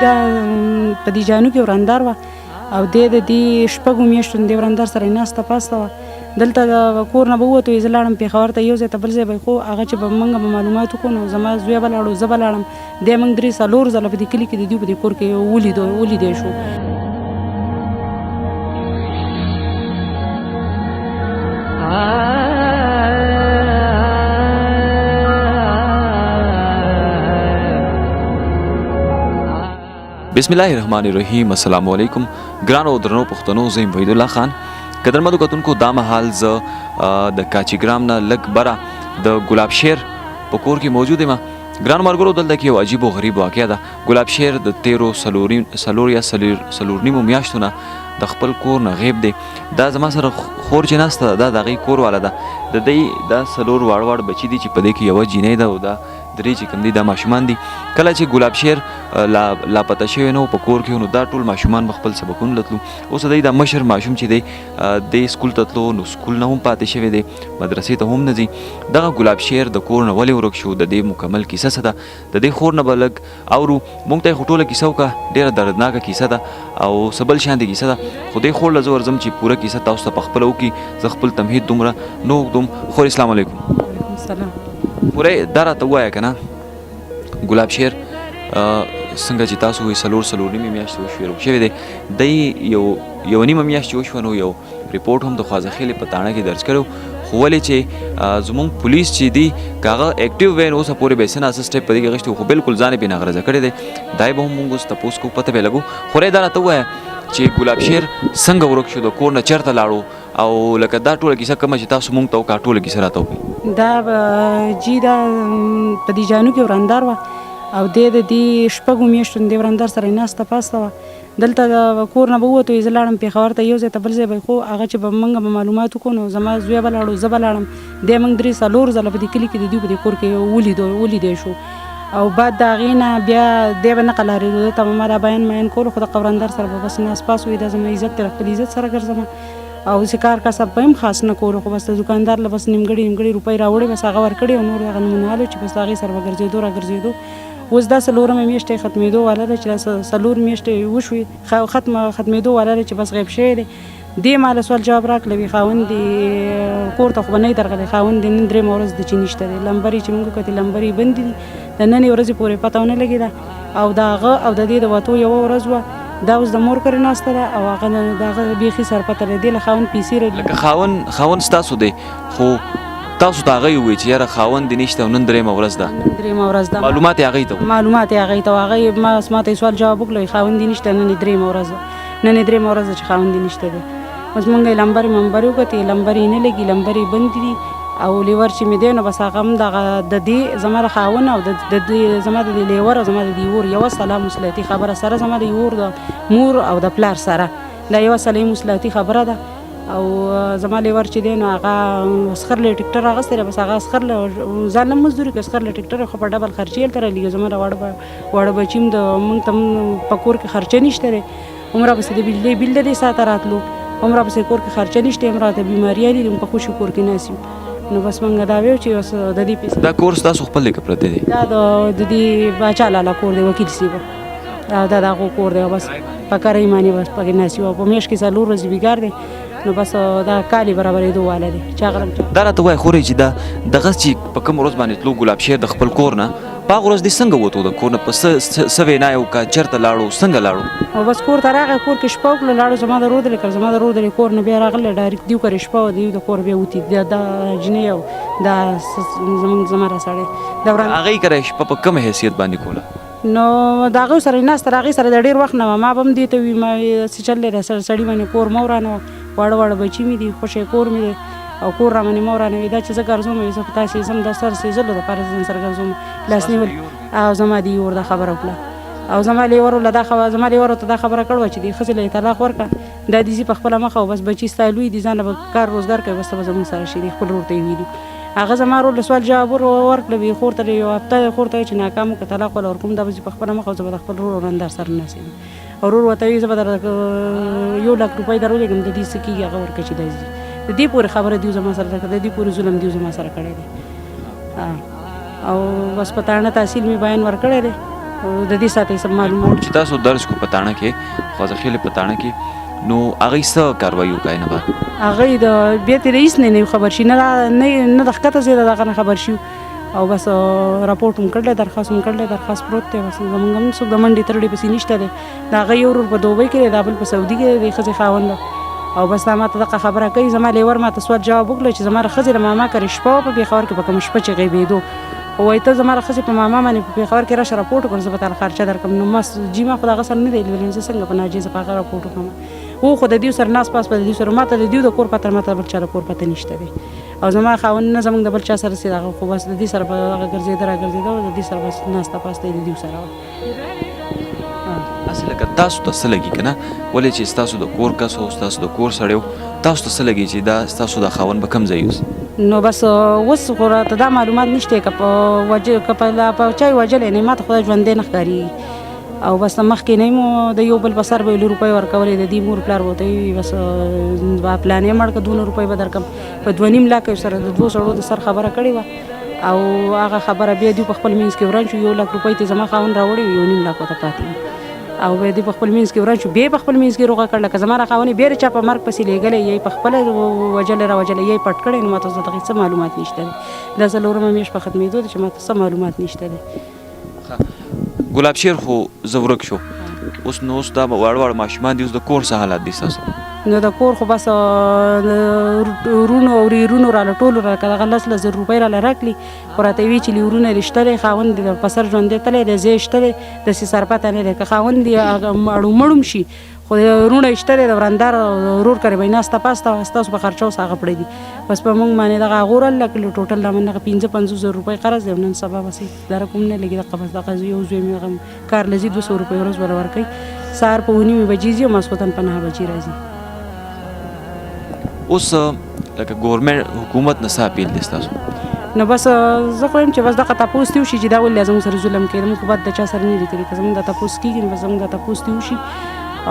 دا په دې جانو کې ورندار وه او دی د دې شپږو میاشتو د دې ورندار سره یې ناسته پاسته وه دلته د کور نه به ووتو زه لاړم پېښور ته یو ځای ته بل ځای به خو هغه چې به موږ به معلومات وکړو نو زما زوی به لاړو زه به لاړم دی موږ 3-4 ځله په دې کلي کې د دوی په دې کور کې ولیدی شو. بسم الله الرحمن الرحیم. السلام علیکم ګرانو او درنو پښتنو، زه یم وحید الله خان. قدرمنو کتونکو، دا مهال زه د کاچیګرام نه لږ بره د ګلاب شیر په کور کې موجود یم. ګرانو ملګرو، دلته کې یو عجیب او غریب واقعه ده. ګلاب شیر د تیرو څلور نیمو میاشتو نه د خپل کور نه غیب دی. دا زما سره خور چې ناسته ده دا د هغې کور والا ده. د دې دا 4 واړه بچي دي چې په دې کې یوه جینۍ ده او دا 3 چې کوم دي دا ماشومان دي. کله چې ګلاب شیر لاپته شوی نه و په کور کې نو دا ټول ماشومان به خپل سبقونه تلو. اوس دی دا مشر ماشوم چې دی د سکول ته تلو نو سکول نه هم پاتې شوی دی، مدرسې ته هم نه ځي. دغه ګلاب شیر د کور نه ولې ورک شو، د دې مکمل کیسه څه ده، د دې خور نه به لږ اورو. موږ ته یې خو ټوله کیسه وکړه، ډېره دردناکه کیسه ده او څه بل شانتې کیسه ده. خو دې خور له زه ورځم چې پوره کیسه تاسو ته پخپله وکړي. زه خپل تمهید دومره نه اوږدوم. خور اسلام علیکم. وعلیکم السلام. پوره دا راته ووایه که نه ګلاب شیر څنګه چې تاسو وایي 4 نیمې میاشتې وشوې روغ شوی دی. دی یو نیمه میاشت چې وشوه نو یو ریپورټ هم د خوازخیلې په تاڼه کې درج کړی، خو ولې چې زموږ پولیس چې دي که هغه اکټیو وی نو اوسه پورې به یې څه ناسه سټیپ په دې کې اخیستی خو بلکل ځان یې پرې ناغرضه کړی دی. دا یې به هم موږ اوس تپوس کوو، پته به یې لګو. خو دا راته ووایه چې ګلاب شیر څنګه ورک شو، د کور نه چېرته لاړو، او لکه دا ټوله کیسه کومه چې تاسو موږ ته وکړه ټوله کیسه راته وکړئ. دا جی دا په دې جانو کې ورندار وه او دی د دې شپږو میاشتو د دې ورندار سره یې ناسته پاسته وه دلته د کور نه به ووتو زه لاړم پېښور ته یو ځای ته بل ځای به خو هغه چې به موږ به معلومات وکړو نو زما زوی به لاړو زه به لاړم دی موږ 3-4 ځله په دې کلي کې د دوی په دې کور کې ولیدی شو او بعد د هغې نه بیا دی به نه قلارېدو. دلته به ما دا بیان کولو خو د ورندار سره به بس ناست پاس وي. دا زما عزت دی، خپل عزت سره ګرځم او چې کار کسب به هم خاص نه کولو، خو بس د دوکاندار له بس نیمګړې روپۍ راوړې بس هغه ورکړې او نور هغه نمونهالو چې بس د هغې سره به ګرځېدو. اوس دا 4مه میاشت یې ختمېدو والا ده چې دا 4 میاشتې وشوې ختمېدو والا ده چې بس غیب شوی دی. دې ما له سوال جواب راکړی وي خاوند دې کور ته خو به نه یې درغلی، خاوند دې نن 3مه ورځ ده چې نشته دی. لمبرې چې موږ وکتې لمبرې بندې دي، د ننې ورځې پورې پته ونه لګېده او د هغه او د دې د وتو یوه ورځ وه. دا اوس د مور کرې ناسته ده او هغه د هغه بیخي سر پته لري. دې له خاوند پیسې لکه خاوند ستاسو دی خو تاسو ته هغه ووایي چې یاره خاوند دې نشته او نن 3مه ورځ ده. معلومات یې هغې ته هغې ما ته یې سوال جواب وکړی خاوند دې نشته، نن 3مه ورځ ده چې خاوند دې نشته دی. بس موږ یې لمبرې وکتې، لمبرې نه لګي، لمبرې بندې دي او لیور چې مې دی نو بس هغه هم دغه د دې زما د خاوند او زما د دې لیور او زما د دې ور یوه سلا مصلحتي خبره سره زما د یور د مور او د پلار سره دا یوه سلا مصلحتي خبره ده. او زما لیور چې دی نو هغه اسخر له ټکټر اغوستی دی، بس هغه اسخر له ځان نه مزدوري کوي، اسخر له ټکټر خو په ډبل خرچې هلته رالیږي. زما د واړه بچي هم موږ ته په کور کې خرچه نشته دی، عمره پسې د بیل د دې ساعته راتلو، عمره پسې کور کې خرچه نشته، عمره ته بیماریانې دي، موږ په خوشي کور کې ناست یو. نو بس موږ دا ویو چې اوس د دې پیسې دا کور ستاسو خپل دی که پرته دی؟ دا د دې باچا لالا کور دی، وکیل صاحب دا د هغو کور دی. بس په کرۍ باندې بس پکې ناست یو. په میاشت کې 4 ورځې بیګار دی نو بس دا کالي برابرېدو والا دی. دا راته وایه خورې چې دغه چې په کوم ورځ باندې تلو ګلاب شیر د خپل کور نه په هغه ورځ دې څنګه ووتو د کور نه؟ په څه وینا یې وکړه، چېرته لاړو، څنګه لاړو؟ او بس کور ته راغی، کور کې شپه وکړه، لاړو. زما د رود لیکل، زما د رود کور نه بیا راغلی ډایرکټ دیو کرې شپه وه، دیو د کور بیا وتي دا جنۍ او دا زما را سړی هغې کره شپه په کوم حیثیت باندې کوله؟ نو د هغې سره یې ناسته، د هغې سره د ډېر وخت نه وه. ما به هم دې ته وي ما څه چل دی سړي باندې کور مه ورانوه، واړه بچي مې دي، خوشی کور مې دی او کور را باندې مه ورانوي. دا چې زه ګرځوم زه په تاسې ځم د سر سېزلو دپاره ځان سره ګرځوم لاس نیول او زما د یور دا خبره وکړه او زما لیور ته دا خبره کړې وه چې دې ښځې له یې طلاق ورکړه، دا دې ځي په خپله مخه او بس بچي ستا لوی دي، ځان له به کار روزګار کوي، بس ته به زموږ سره شي. دې خپل ورور ته یې ویلي. هغه زما ورور له سوال جواب ورکړه، وي خور ته یو هفته خور ته چې ناکام وکړه طلاق وله ورکوم، دا به ځي په خپله مخه او زه به د خپل ورور ورندار سره ناست یم. ورور ورته وایي زه به درته 1 لک روپۍ درولېږم، د دې څه کېږي هغه ورکړه چې دا ځي. د دې پورې خبره دیو زما سره ده، د دې پورې ظلم دیو زما سره کړی دی او بس په تاڼه تحصیل مې بیان ورکړی دی د دې ساته سم معلومات چې تاسو درس کو پتاڼه کې خو ځخیل پتاڼه کې نو هغه څه کاروایی وکای نه بعد هغه د بیت رئیس نه خبر شي نه د خطه زیاده دغه خبر شي او بس راپورټ هم کړل درخواست پروت دی بس زمونږ هم څوک د منډې ترړې پسې نشته دی د هغه یو ورور په دوبۍ کې دی دا بل په سعودي کې دی د ښځې خاوند او بس دا ماته دغه خبره کوي زما لیور ماته سوات جواب وکړی چې زما ښځې د ماما کرې شپه په پېښور کې په کومه شپه چې غیبېدو خو وایي ته زما ښځې په ماما باندې په پېښور کې راشه راپورټ وکړه زه به تاله خرچه درکړم نو ما جي ما خو د هغه سره نه دی لیدلی زه څنګه په ناجیزه په هغه راپورټ وکړم و خو د دیو سره ناس پاس په د دیو سره ماته د دیو د کور پته ماته بل چا د کور پته نشته دی او زما خاوند نه زمونږ د بل چا سره سي دغه خو بس د دې سره په هغه ګرځېده راګرځېده او د دې سره بس ناسته پاسته د دیو سره وه اصل لکه تاسو ته څه لګي که نه ولې چې ستاسو د کور کس او ستاسو د کور سړی تاسو ته څه لګي چې دا ستاسو د خاوند به کوم ځای اوسي نو بس اوس خو راته دا معلومات نشته که په چا یې وژلی نه ما ته خدای ژوندی نه ښکارېږي او بس مخکې نه مو د یو بل په سر به یې 100 روپۍ ورکولې د دې مور پلار به ورته وي بس پلانې مړ که 200 روپۍ به درکړم په 2.5 لاکه سره د 2 سړو د سر خبره کړې وه او هغه خبره بیا دوی په خپل منځ کې وران شو 1 لاک روپۍ ته زما خاوند راوړی 1.5 لاک ورته پاتې او بیا دوی په خپل منځ کې وران شو بیا په خپل منځ کې روغه کړله که زما خاوند بیا چا په مرګ پسې لیږلی یې په خپله وجلی راوجلی یې پټ کړی نو ما ته اوس د هغې څه معلومات نشته دی دا څلورمه میاشت په ختمېدو ده چې ما ته څه معلومات نشته دی ګلاب شیر خو زه ورک شو اوس نو اوس دا واړه ماشومان دي اوس د کور څه حالات دي ستاسو نو د کور خو بس ورونو او ورونو راله ټولو راله که دغه 10,000 روپۍ راله راکړي خو راته یې وي چې ورونه دې شته دی خاوند دې په سر ژوندی تللی دی زه یې شته دی داسې سرپته نه دی که خاوند دې اړومړم شي خو ورونه یې شته دی د ورندار ورور کرې به یې ناسته پاسته وه ستاسو په خرچه اوس هغه پړی دي بس په موږ باندې دغه هغه ورله کړي ټوټل دا من دغه 50,000 روپۍ قرض دی نن سبا بس دره کوم نه لګي دغه بس دغه یو زوی مې دغه کار لزي 200 روپۍ ورځ ور ورکوي سهار په 9 بجې ځي او ماسخوتن په 9 بجې راځي اوس لکه ګورمنټ حکومت نه څه اپیل دی ستاسو نو بس زه خو یم چې بس دغه تپوس دې وشي چې دا ولې زموږ سره ظلم کوي موږ خو بد د چا سره نه دي کړي که زموږ دا تپوس کېږي نو بس زموږ دا تپوس دې وشي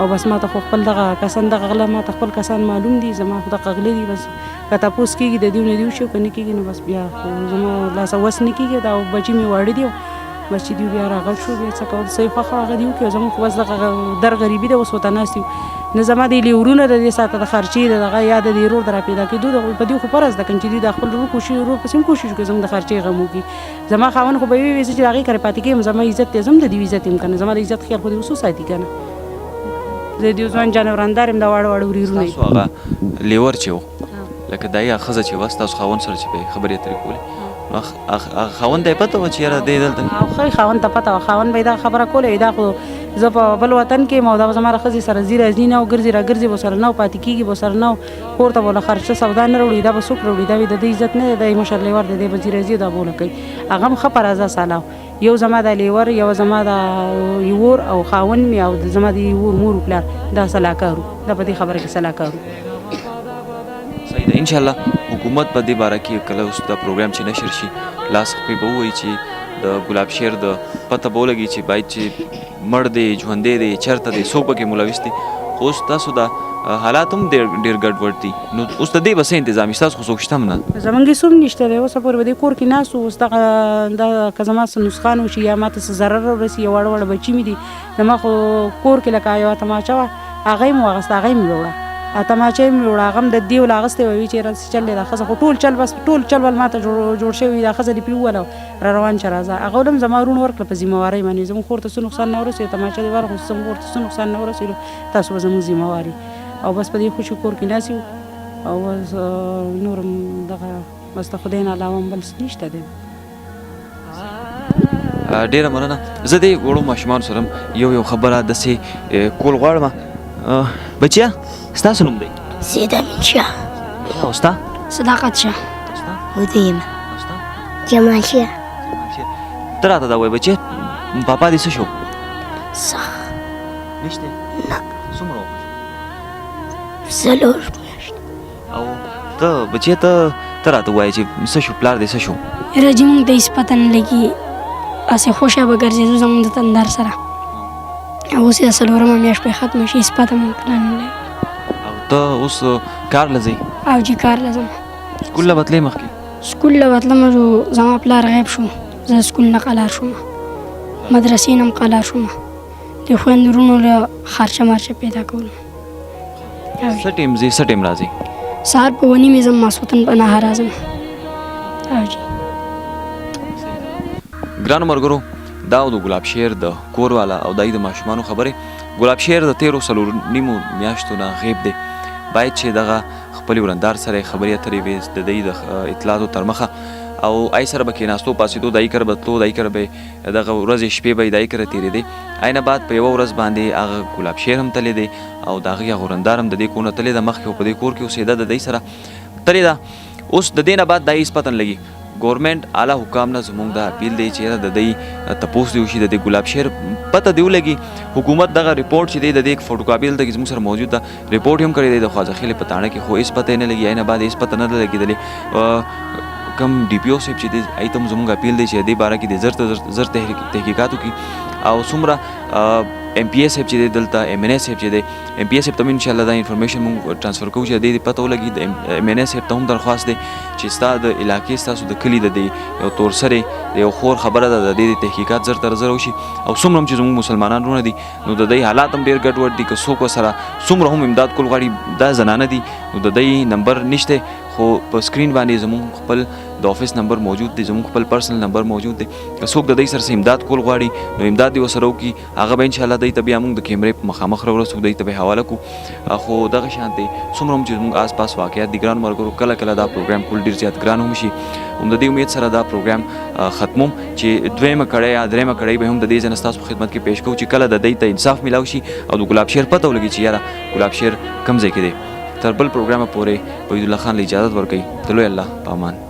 او بس ما ته خو خپل دغه کسان دغه غله ما ته خپل کسان معلوم دي زما خو دغه غله دي بس که تپوس کېږي د دیو نه دې وشي او که نه کېږي نو بس بیا خو زما لاسه وس نه کېږي دا بچي مې واړه دي بس چې دوی بیا راغل شو بیا څه کول صحیح خوښه هغه دي وکړي زموږ خو بس دغه در غریبي ده اوس ورته ناست یو نه زما د لیورونه د دې ساته د خرچې د دغه یا د دې ورور د راپیدا کېدو په دوی خو فرض ده که چې دوی د خپل ورور پسې هم کوشش وکړي زموږ د خرچې غم وکړي زما خاوند خو به وي زه چې د هغې کرې پاتې کېږم زما عزت دی زه هم د دوی عزت یم که نه زما د عزت خیال خو دې اوس وساتي که نه زه د یو ځوان جانورندار یم دا واړه واړه ورېرونه ستاسو هغه لیور چې و لکه دا یا ښځه چې وه ستاسو خاوند سره چې به یې خبرې اترې کولې خاوند ته یې پته وه چې یاره دی دلته او ښه خاوند ته پته وه خاوند به یې دا خبره کوله دا خو زه په بل وطن کې یم او دا به زما ښځې سره ځي راځي نه او ګرځي راګرځي به سره نه او پاتې کېږي به سره نه او کور ته به له خرچه سودا نه راوړي دا به څوک راوړي دا وي د دې عزت نه دی دا یې مشر لیور دی دی به ځي راځي دا بوله کوي هغه هم ښه په رضا ساله یو زما د لیور یو زما د یور او خاوند مې او زما د یور مور پلار دا سلاکارو دا په دې خبره کې سلاکارو صحیح ده انشاءالله حکومت په دې باره کې کله اوس دا پروګرام چې نشر شي لاس خپې به ووایي چې د ګلاب شیر د پته به ولګي چې باید چې مړ دی ژوندی دی چېرته دی څوک پکې ملوث دی خو اوس تاسو دا حالات هم ډېر ګډوډ دي نو اوس د دې به څه انتظام ستاسو خو څوک شته هم نه زمونږ هېڅ هم نشته دی اوسه پورې به دې کور کې ناست وو اوس دغه دا که زما څه نسخان وشي یا ما ته څه ضرر ورسي یا واړه واړه بچي مې دي زما خو کور کې لکه یوه تماچه وه هغه یې مو واخېسته هغه یې مې وړه تماچه یې مې وړه هغه هم د دې ول اخیستی وه وي چې یاره چل دی دا ښځه خو ټول چل بس ټول چل ول ما ته جوړ شوی وي دا ښځه دې پرې ووله را روان شه راځه هغه ول هم زما ورونه ورکړه په ذمهوارۍ باندې زموږ کور ته څه نقصان نه ورسېږي تماچه دې ورکړو زموږ کور ته څه نقصان نه ورسېږي تاسو به زموږ ذمهواري او بس په دې خوشي کور کې ناست یو او بس نور هم دغه بس د خدای نه علاوه هم بل څه نشته دی ډېره مننه زه دې وړو ماشومانو سره یو خبره داسې کول غواړم بچیا ستاسو نوم دی زید امین شاه او ستا صداقت شاه مدیم جمال شاه ته راته دا وایه بچی پاپا دې څه شو صح نشته نه څومره څلور میاشتې او ته بچی ته راته وایه چې څه شو پلار دې څه شو یاره چې موږ ته هېڅ پته نه لګي هسې خوشه به ګرځېدو زموږ د تندر سره او اوس یې څلورمه میاشت پرې ختمه شي هېڅ پته موږ ته نه لګي او ته اوس کار له ځې او جي کار له ځم سکول له به تلې مخکې سکول له به تلمه زما پلار غیب شو زه سکول نه قلار شوم مدرسې نه هم قلار شوم د خویندو وروڼو له خرچه مرچه پیدا کولو څه ټیم ځې څه ټیم راځې سهار په 9 ځم ماسخوتن په 9 راځم او جي ګرانو ملګرو دا د ګلاب شیر د کور والا او دای د ماشومانو خبرې ګلاب شیر د 13 میاشتو نه غیب دی باید چې دغه خپل ورندار سره خبرې اترې وي د دې د اطلاعاتو تر مخه او آی سره به کېناستو پاسېدو دای کره به تلو دای کره به دغه ورځې شپې به دای کره تېرېدې عینه بعد په یوه ورځ باندې هغه ګلاب شیر هم تللی دی او د هغې هغه ورندار هم د دې کور نه تللی ده مخکې په دې کور کې اوسېده د دی سره تللی ده اوس د دې نه بعد دا هېڅ پته نه لګي ګورنمنټ اعلی حکام نه زموږ دا اپیل دی چې د دې تپوس دی وشي د دې ګلاب شیر پته دی ولګي حکومت دغه ریپورټ چې دی د دې فوټوکاپي دلته کې زموږ سره موجود ده ریپورټ هم کړی دی د خواځخیلې په تاڼه کې خو هېڅ پته یې نه لګي عینه بعد هېڅ پته نه ده لګېدلې کم ډي پی او صاحب چې دی هغې ته هم زموږ اپیل دی چې د دې باره کې د زر تحقیقات وکړي او څومره ایم پی ایس صاحب چې دی دلته ایم این اے صاحب چې دی ایم پی ایس صاحب ته هم انشاءالله دا انفارمیشن موږ ټرانسفر کوو چې د دې پته ولګي د ایم این اے صاحب ته هم درخواست دی چې ستا د علاقې ستاسو د کلي د دې یو تورسرې د یو خور خبره ده د دې تحقیقات زر تر زر وشي او څومره هم چې زموږ مسلمانان وروڼه دي نو د دې حالات هم ډېر ګډوډ دي که څوک ورسره څومره هم امداد کول غواړي دا زنانه دي نو د دې نمبر نشته خو په سکرین باندې زموږ خپل د آفس نمبر موجود دی زموږ خپل پرسنل نمبر موجود دی که څوک د دې سره امداد کول غواړي نو امداد دې ورسره وکړي هغه به انشاءالله دوی ته بیا موږ د کیمرې په مخامخ راورسو دوی ته به حواله کړو خو دغه شانتې څومره هم چې زموږ آس پاس واقعیات دي ګرانو ملګرو کله کله دا پروګرام کول ډېر زیات ګران هم شي هم د دې امید سره دا پروګرام ختموم چې دویمه کړۍ یا درېیمه کړۍ به هم د دې ځای نه ستاسو په خدمت کې پیش کوو چې کله د دوی ته انصاف میلاو شي او د ګلاب شیر پته ولګي چې یاره ګلاب شیر کوم ځای کې دی تر بل پروګرامه پورې وحید الله خان له اجازت ورکوي د لوی الله په امان